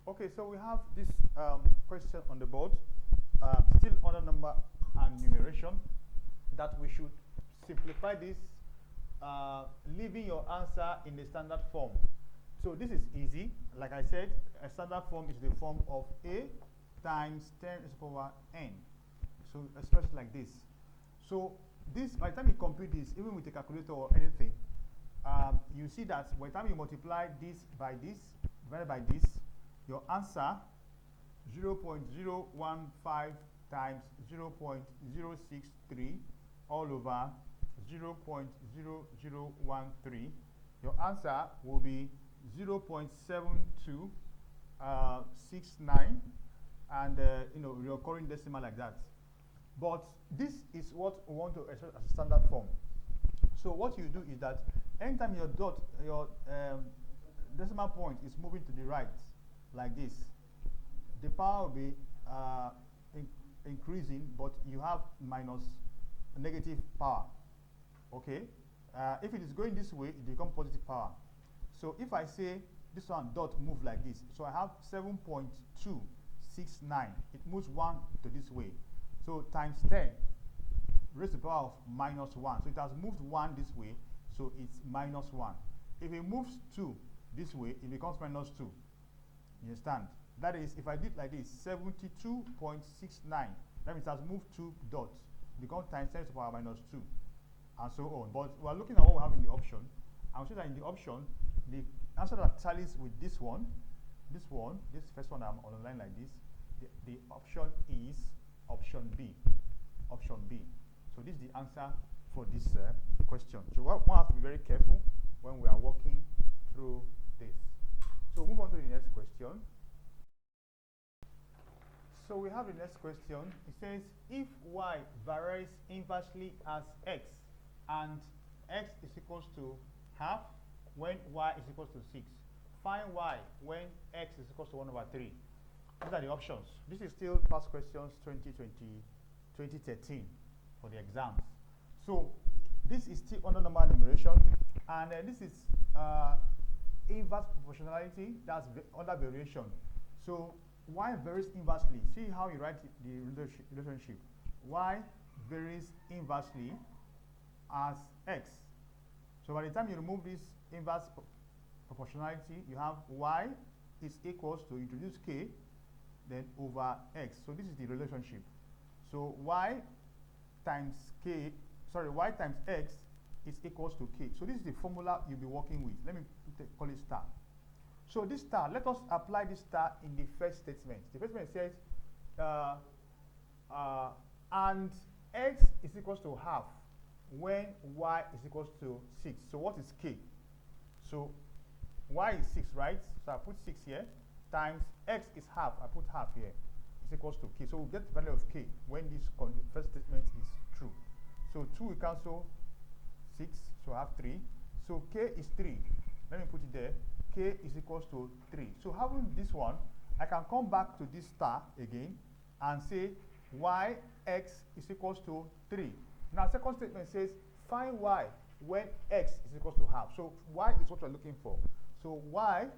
Okay, so we have this question on the board, still under number and numeration, that we should simplify this, leaving your answer in the standard form. So this is easy. Like I said, a standard form is the form of A times 10 to the power n. So especially like this. So this, by the time you compute this, even with a calculator or anything, you see that by the time you multiply this by this, divided by this, your answer 0.015 times 0.063 all over 0.0013. Your answer will be 0.7269, and recurring decimal like that. But this is what we want to express as a standard form. So what you do is that anytime your decimal point is moving to the right, like this, the power will be increasing, but you have minus negative power. Okay? If it is going this way, it becomes positive power. So if I say this one dot move like this, so I have 7.269. It moves 1 to this way. So times 10 raised to the power of minus 1. So it has moved 1 this way, so it's minus 1. If it moves 2 this way, it becomes minus 2. You understand? That is, if I did like this, 72.69, that means it has moved 2 dots. It becomes times 10 to the power minus 2, and so on. But we are looking at what we have in the option. I'm sure that in the option, the answer that tallies with this first one I'm on a line like this, the option is option B. Option B. So this is the answer for this question. So we have to be very careful when we are working through this. So move on to the next question. So we have the next question. It says, if y varies inversely as x, and x is equals to half when y is equals to 6, find y when x is equals to 1 over 3. These are the options. This is still past questions 2013 for the exams. So this is still under number numeration, and this is inverse proportionality, that's under variation. So y varies inversely. See how you write the relationship. Y varies inversely as x. So by the time you remove this inverse proportionality, you have y is equals to, introduce k, then over x. So this is the relationship. So y times x is equals to k. So this is the formula you'll be working with. Let me call it star. So this star, let us apply this star in the first statement. The first statement says, and x is equals to half when y is equals to 6. So what is k? So y is 6, right? So I put 6 here, times x is half. I put half here. It's equals to k. So we'll get the value of k when this first statement is true. So 2 will cancel 6, so I have 3. So k is 3. Let me put it there. K is equals to 3. So having this one, I can come back to this star again and say yx is equals to 3. Now second statement says find y when x is equals to half. So y is what we're looking for. So y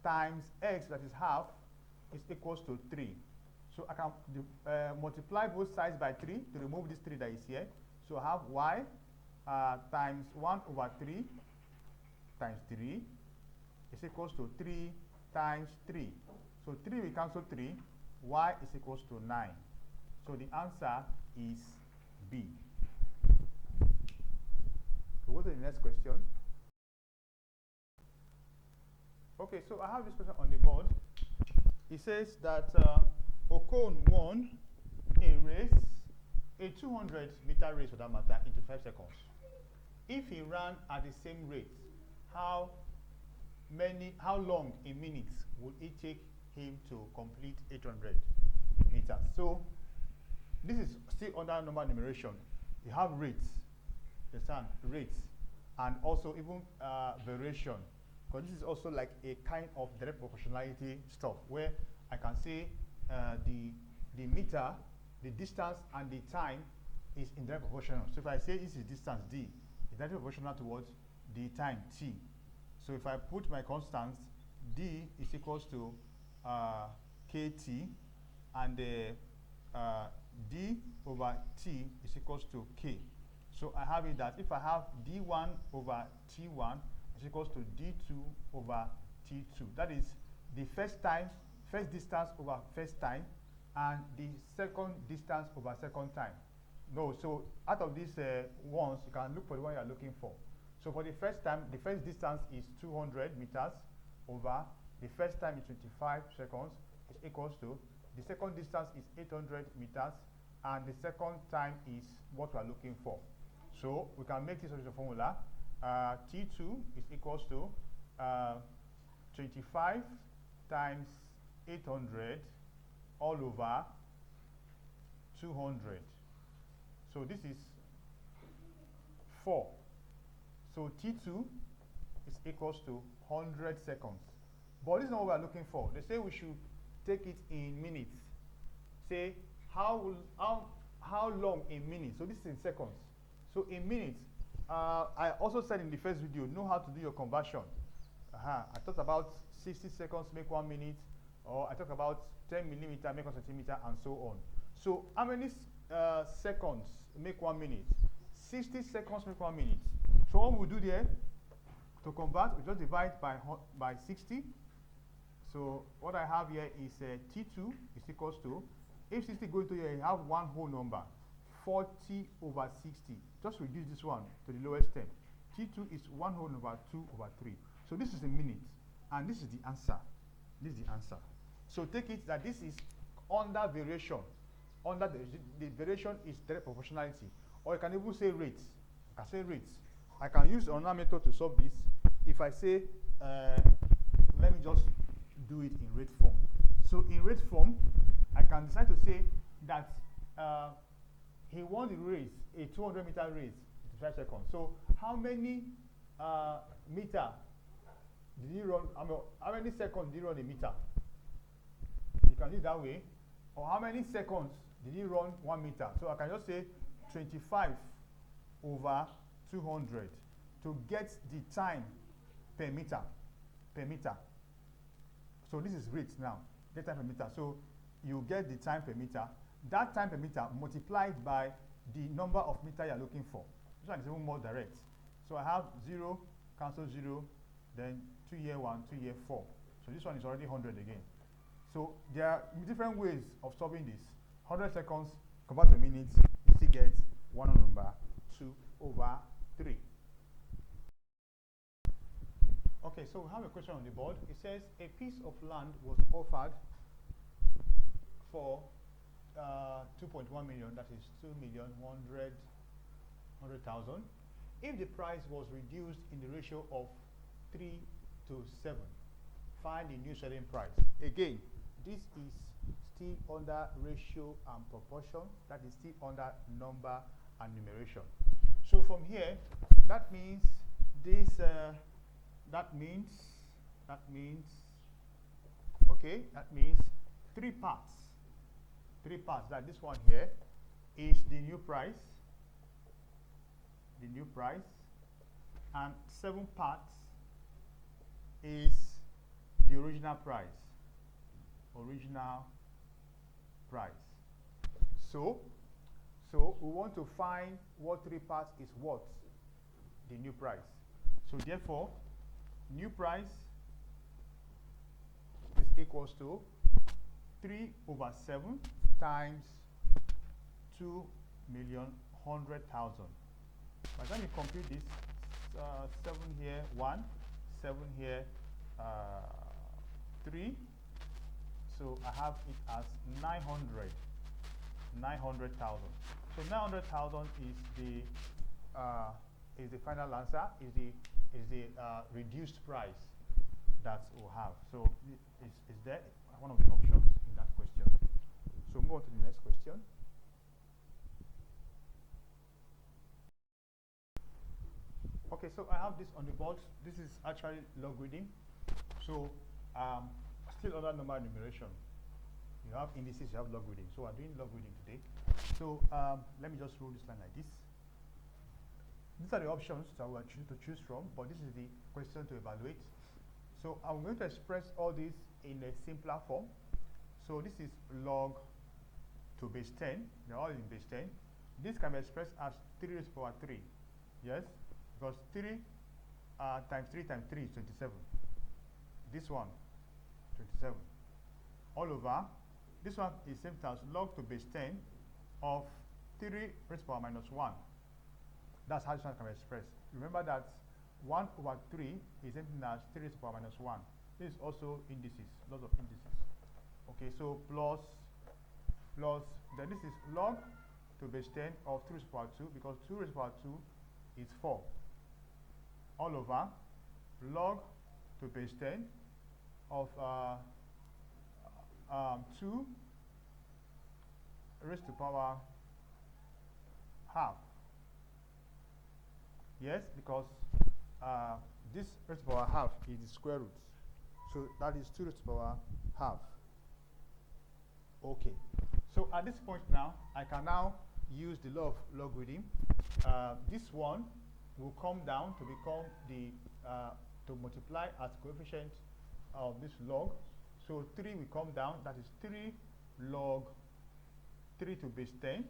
times x, that is half, is equals to 3. So I can multiply both sides by 3 to remove this 3 that is here. So I have y times 1 over 3 times 3 is equals to 3 times 3. So 3 will cancel 3. Y is equals to 9. So the answer is B. So go to the next question. Okay, so I have this question on the board. It says that Okon won a race, a 200-meter race for that matter, in 5 seconds. If he ran at the same rate, how long in minutes would it take him to complete 800 meters? So this is still under number numeration. You have rates, understand, rates, and also even variation. Because this is also like a kind of direct proportionality stuff where I can say the meter, the distance, and the time is in direct proportional. So if I say this is distance d, it's directly proportional towards the time t. So if I put my constants, d is equals to kt, and d over t is equals to k. So I have it that if I have d1 over t1 is equals to d2 over t2. That is the first distance over first time, and the second distance over second time. No, so out of these ones, you can look for the one you are looking for. So for the first time, the first distance is 200 meters over the first time is 25 seconds is equals to the second distance is 800 meters, and the second time is what we are looking for. So we can make this as a formula. T2 is equals to 25 times 800 all over 200. So this is 4. So T2 is equals to 100 seconds. But this is not what we are looking for. They say we should take it in minutes. Say how long in minutes. So this is in seconds. So in minutes, I also said in the first video, know how to do your conversion. I talked about 60 seconds make 1 minute, or I talked about 10 millimeter make 1 centimeter, and so on. So how many seconds make 1 minute? 60 seconds make 1 minute. So what we do there, to convert, we just divide by 60. So what I have here is T2 is equals to, if 60 go into here, you have one whole number, 40 over 60. Just reduce this one to the lowest term. T2 is 1 whole over 2 over 3. So this is a minute, and this is the answer. This is the answer. So take it that this is under variation. Under the variation is direct proportionality, or you can even say rates. I can say rates. I can use another method to solve this. If I say, let me just do it in rate form. So in rate form, I can decide to say that he won the race, a 200-meter race, in 5 seconds. So how many meter did he run? How many seconds did he run a meter? You can do it that way. Or how many seconds did he run 1 meter? So I can just say 25 over 200 to get the time per meter. So this is rate now, get time per meter. So you get the time per meter. That time per meter multiplied by the number of meter you're looking for. This one is even more direct. So I have 0, cancel 0, then 2 here 1, 2 here 4. So this one is already 100 again. So there are different ways of solving this. 100 seconds, convert to minutes, you still get 1 number 2 over 3. Okay, so we have a question on the board. It says a piece of land was offered for 2.1 million, that is 2,100,000. If the price was reduced in the ratio of 3 to 7, find the new selling price. Again, this is still under ratio and proportion. That is still under number and numeration. So from here, that means this. That means 3 parts. 3 parts. That this one here is the new price. The new price, and 7 parts is the original price. Original price. So we want to find what 3 parts is what? The new price. So therefore, new price is equals to 3 over 7 times 2,100,000. By the time you compute this, 7 here 1, 7 here 3. So I have it as 900,000. So 900,000 is the final answer. Is the reduced price that we'll have. So is that one of the options in that question? So move on to the next question. Okay, so I have this on the board. This is actually log reading. So still under number numeration. You have indices, you have log reading. So we're doing log reading today. So let me just roll this line like this. These are the options that we are to choose from, but this is the question to evaluate. So I'm going to express all this in a simpler form. So this is log to base 10. They're all in base 10. This can be expressed as 3 raised to the power 3. Yes, because 3 times 3 times 3 is 27. This one, 27. All over. This one is same as log to base 10 of 3 raised to the power minus 1. That's how this one can be expressed. Remember that 1 over 3 is same as 3 raised to the power minus 1. This is also indices, lots of indices. Okay, so plus, then this is log to base 10 of 2 raised to the power 2, because 2 raised to the power 2 is 4. All over log to base 10 of 2 raised to the power half. Yes, because this raised to the power half is the square root. So that is 2 raised to the power half. Okay. So at this point now, I can now use the law of logarithm. This one will come down to become the to multiply as coefficient of this log. So 3 will come down. That is 3 log 3 to base 10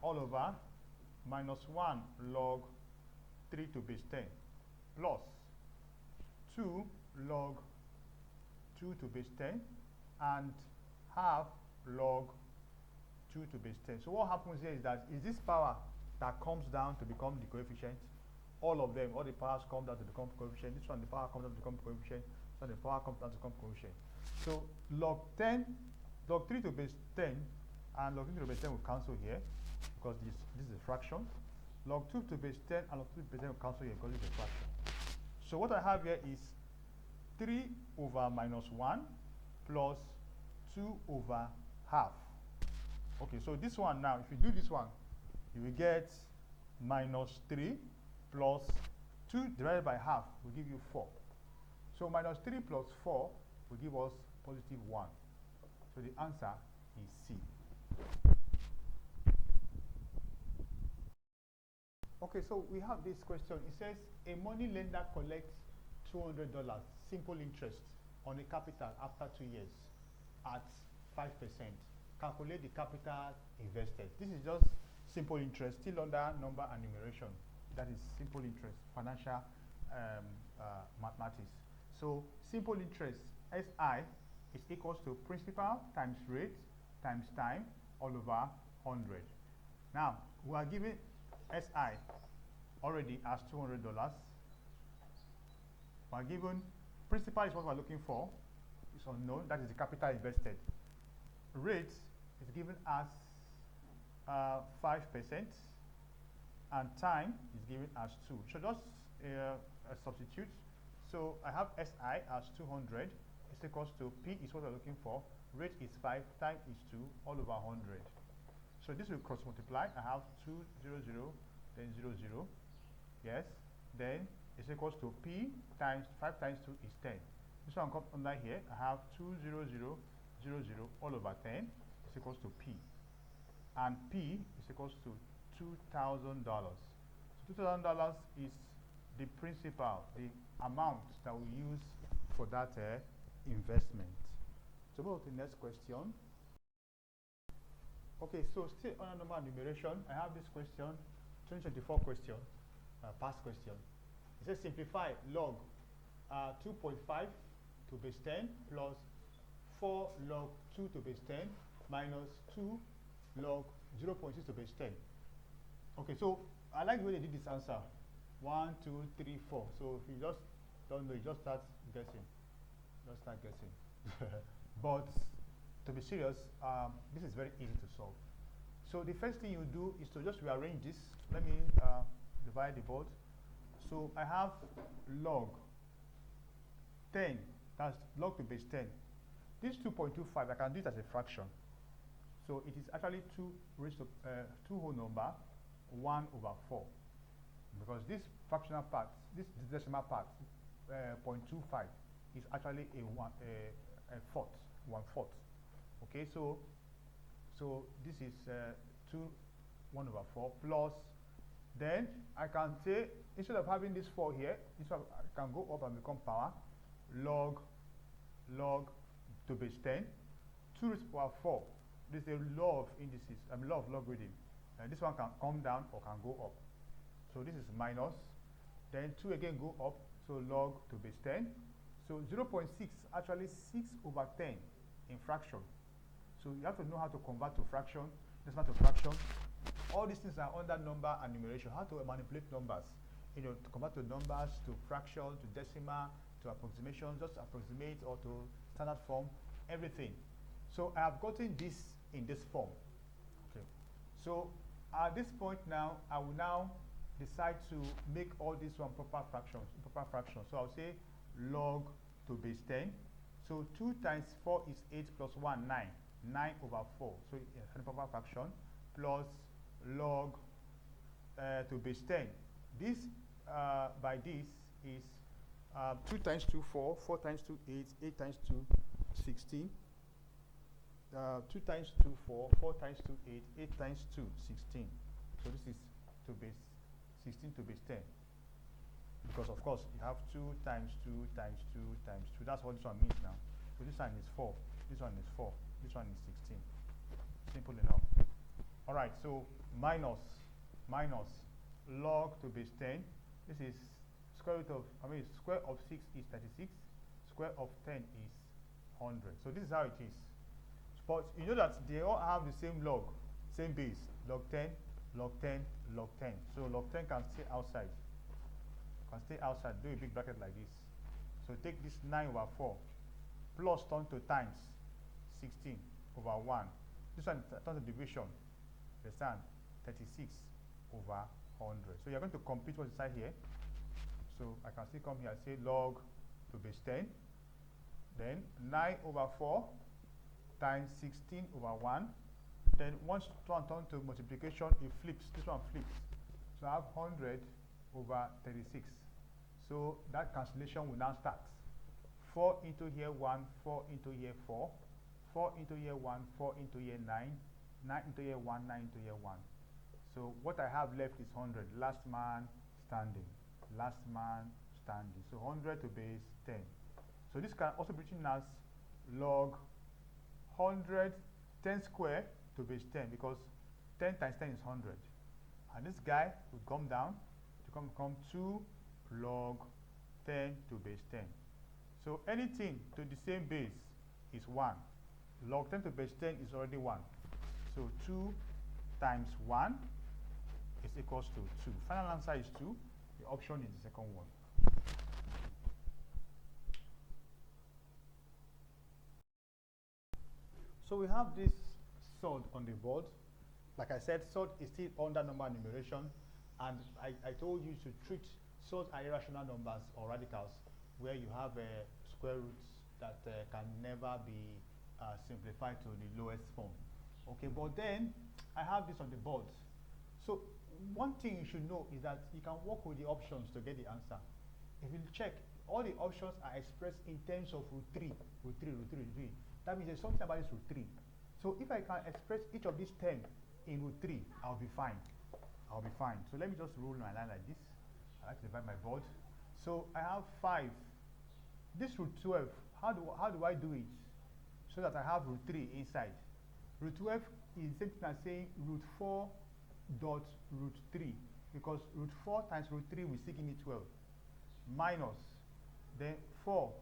all over minus 1 log 3 to base 10 plus 2 log 2 to base 10 and half log 2 to base 10. So what happens here is that this power that comes down to become the coefficient, all of them, all the powers come down to become coefficient. This one, the power comes down to become coefficient. This one, the power comes down to become coefficient. So log 10, log 3 to base 10 and log 2 to base 10 will cancel here because this is a fraction. Log 2 to base 10 and log 2 to base 10 will cancel here because it's a fraction. So what I have here is 3 over minus 1 plus 2 over half. Okay, so this one now, if you do this one, you will get minus 3 plus 2 divided by half will give you 4. So minus 3 plus 4 will give us positive 1. So the answer is C. Okay, so we have this question. It says a money lender collects $200 simple interest on a capital after 2 years at 5%. Calculate the capital invested. This is just simple interest, still under number and numeration. That is simple interest, financial mathematics. So simple interest, SI, is equals to principal times rate times time all over 100. Now, we are given SI already as $200. We are given principal is what we are looking for. It's unknown. That is the capital invested. Rate is given as 5%, and time is given as 2. So just substitute. So I have SI as 200 is equals to P is what we're looking for. Rate is 5, time is 2, all over 100. So this will cross multiply. I have 200, then 00. Yes. Then it's equals to P times 5 times 2 is 10. This one comes under here. I have 200, 00, all over 10 is equals to P. And P is equals to $2,000. So $2,000 is the principal, the amount that we use for that investment. So move to the next question. Okay, so still on number and numeration, I have this question, 2024 question, past question. It says simplify log 2.5 to base 10 plus 4 log 2 to base 10 minus 2 log 0.6 to base 10. Okay, so I like the way they did this answer. 1, 2, 3, 4. So if you just don't know, you just start guessing. Just start guessing. But to be serious, this is very easy to solve. So the first thing you do is to just rearrange this. Let me divide the board. So I have log 10. That's log to base 10. This 2.25, I can do it as a fraction. So it is actually 2 raised to 2 whole number, 1 over 4. Because this fractional part, this decimal part, 0.25, is actually a fourth, 1/4. Okay, so this is 1 over 4 plus. Then I can say, instead of having this 4 here, this one can go up and become power log log to base 10. 2 raised to the power 4. This is the law of indices, law of logarithm. And this one can come down or can go up. So this is minus. Then 2 again go up, so log to base 10. So 0.6 actually 6 over 10 in fraction. So you have to know how to convert to fraction, decimal to fraction. All these things are under number and numeration. How to manipulate numbers, to convert to numbers, to fraction, to decimal, to approximation, just approximate or to standard form, everything. So I have gotten this in this form. Okay. So at this point now, I will now decide to make all these one proper fractions. So I'll say log to base 10. So 2 times 4 is 8 plus 1, 9. 9 over 4. So a proper fraction plus log to base 10. This by this is 2 times 2, 4. 4 times 2, 8. 8 times 2, 16. 2 times 2, 4. 4 times 2, 8. 8 times 2, 16. So this is to base 16 to base 10. Because of course you have 2 times 2 times 2 times 2. That's what this one means now. So this one is 4. This one is 4. This one is 16. Simple enough. Alright, so minus log to base 10. This is square of 6 is 36. Square of 10 is 100. So this is how it is. But you know that they all have the same log, same base. Log 10, log 10, log 10. So log 10 can stay outside. Do a big bracket like this. So take this 9 over 4 plus turn to times 16 over 1. This one turn to division. Understand? 36 over 100. So you're going to complete what's inside here. So I can still come here and say log to base 10. Then 9 over 4 times 16 over 1. Then once turn to multiplication, it flips. This one flips. So I have 100 over 36. So that cancellation will now start. 4 into here 1, 4 into here 4. 4 into here 1, 4 into here 9. 9 into here 1, 9 into here 1. So what I have left is 100. Last man standing. Last man standing. So 100 to base 10. So this can also be written as log 100 10 square to base 10, because 10 times 10 is 100. And this guy will come down to come 2 log 10 to base 10. So anything to the same base is 1. Log 10 to base 10 is already 1. So 2 times 1 is equals to 2. Final answer is 2. The option is the second one. So we have this sort on the board. Like I said, sort is still under number numeration, and I told you to treat sort as irrational numbers or radicals, where you have square roots that can never be simplified to the lowest form. Okay, but then I have this on the board. So one thing you should know is that you can work with the options to get the answer. If you check, all the options are expressed in terms of root 3, root 3, root 3, root 3. That means there's something about this root 3. So if I can express each of these 10 in root 3, I'll be fine. I'll be fine. So let me just roll my line like this. I like to divide my board. So I have 5. This root 12, how do I do it? So that I have root 3 inside. Root 12 is the same thing as saying root 4 dot root 3, because root 4 times root 3 will still give me 12. Minus, then 4,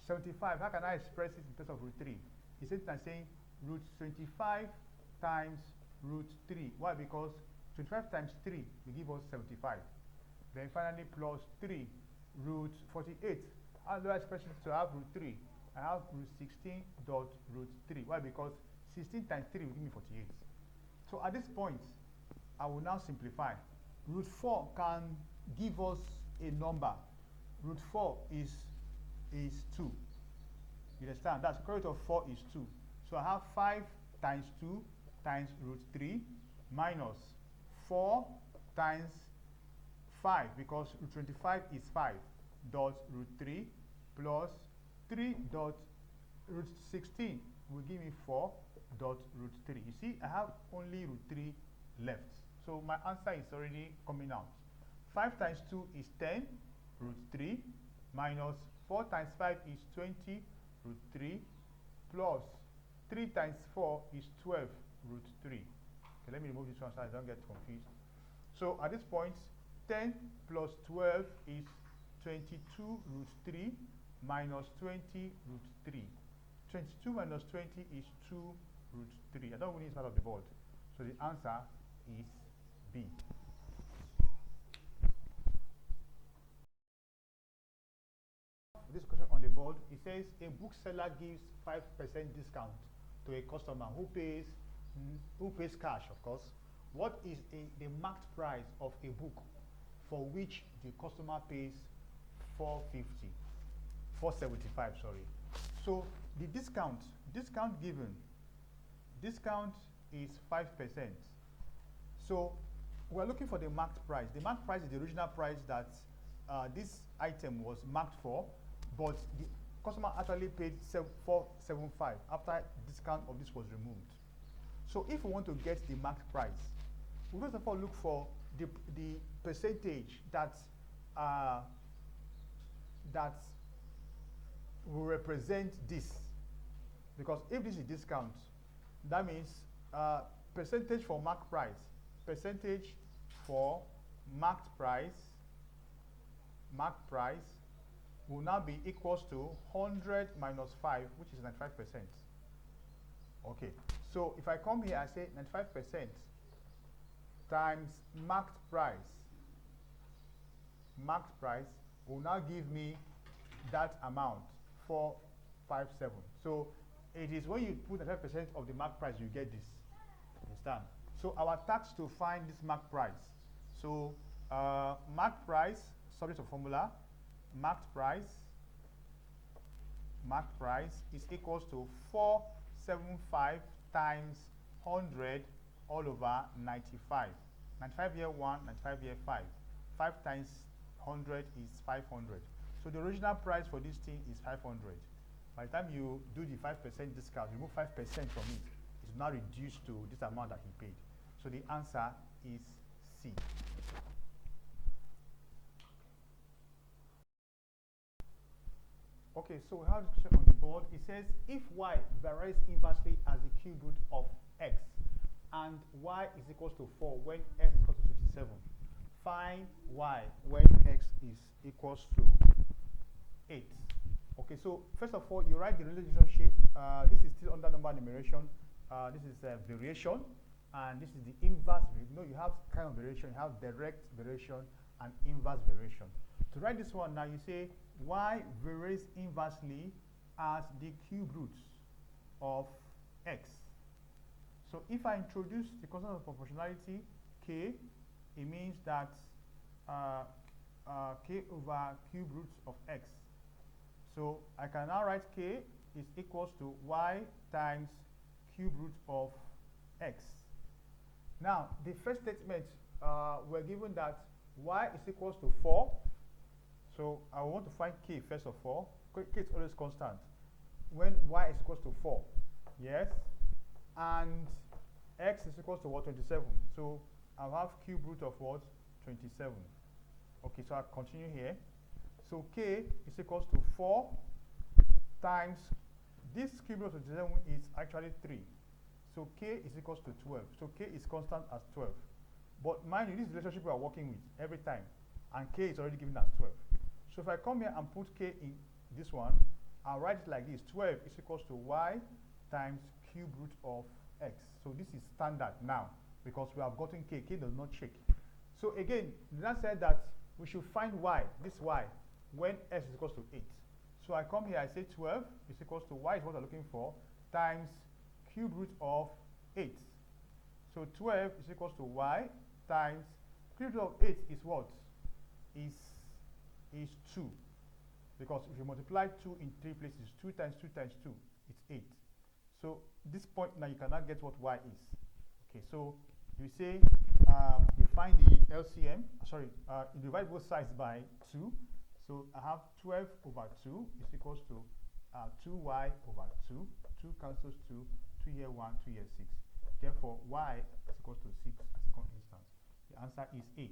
75. How can I express it in terms of root 3? It's the same thing as saying root 25 times root 3. Why? Because 25 times 3 will give us 75. Then finally plus 3 root 48. How do I express it to have root 3? I have root 16 dot root 3. Why? Because 16 times 3 will give me 48. So at this point, I will now simplify. Root 4 can give us a number. Root 4 is 2. You understand? That's square root of 4 is 2. So I have 5 times 2 times root 3 minus 4 times 5, because root 25 is 5 dot root 3 plus 3 dot root 16 will give me 4 dot root 3. You see, I have only root 3 left. So my answer is already coming out. 5 times 2 is 10 root 3 minus 4 times 5 is 20 root 3 plus 3 times 4 is 12 root 3. Okay, let me remove this one so I don't get confused. So at this point, 10 plus 12 is 22 root 3 minus 20 root 3. 22 minus 20 is 2 root 3. I don't want this part of the board. So the answer is B. This question on the board, it says a bookseller gives 5% discount to a customer who pays cash, of course. What is the marked price of a book for which the customer pays 475, sorry. So the discount given, discount is 5%. So we're looking for the marked price. The marked price is the original price that this item was marked for, but the customer actually paid 475 after discount of this was removed. So if we want to get the marked price, we first of all look for the percentage that will represent this, because if this is discount, that means percentage for marked price, percentage for marked price will now be equals to 100 minus 5, which is 95%. Okay, so if I come here, I say 95% times marked price will now give me that amount, 457. So it is when you put 95% of the marked price, you get this. Understand? So our task to find this marked price. So marked price, subject to formula, marked price is equals to 475 times 100 all over 95. 95 here 1, 95 here 5. 5 times 100 is 500. So the original price for this thing is 500. By the time you do the 5% discount, remove 5% from it, it's now reduced to this amount that he paid. So the answer is C. Okay, so we have this question on the board. It says if y varies inversely as the cube root of x and y is equals to 4 when x is equal to 57, find y when x is equals to 8. Okay, so first of all, you write the relationship. This is still under number numeration. This is variation, and this is the inverse. You know, you have kind of variation. You have direct variation and inverse variation. To write this one now, you say y varies inversely as the cube root of x. So if I introduce the constant of proportionality, k, it means that k over cube root of x. So I can now write k is equals to y times cube root of x. Now, the first statement, we're given that y is equals to 4. So I want to find k first of all. K is always constant when y is equals to 4. Yes. And x is equals to what? 27. So I'll have cube root of what? 27. Okay, so I'll continue here. So k is equals to 4 times this cube root of 27 is actually 3. So k is equals to 12. So k is constant as 12. But mind you, this relationship we are working with every time, and k is already given as 12. So if I come here and put k in this one, I'll write it like this: 12 is equals to y times cube root of x. So this is standard now because we have gotten k. K does not check. So again, that said that we should find y, this y, when x is equals to 8. So I come here, I say 12 is equals to y is what I'm looking for, times cube root of 8. So 12 is equals to y times cube root of 8 is what? Is 2. Because if you multiply 2 in 3 places, 2 times 2 times 2, it's 8. So this point now you cannot get what y is. Okay, so you say you find the LCM, you divide both sides by 2. So I have 12 over 2 is equals to 2y over 2. 2 cancels 2, 2 here 1, 2 here 6. Therefore, y is equals to 6 as a second instance. The answer is A.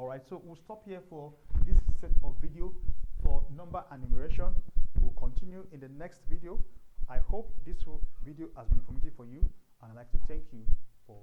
Alright, so we'll stop here for this set of video for number and numeration. We'll continue in the next video. I hope this video has been informative for you, and I'd like to thank you for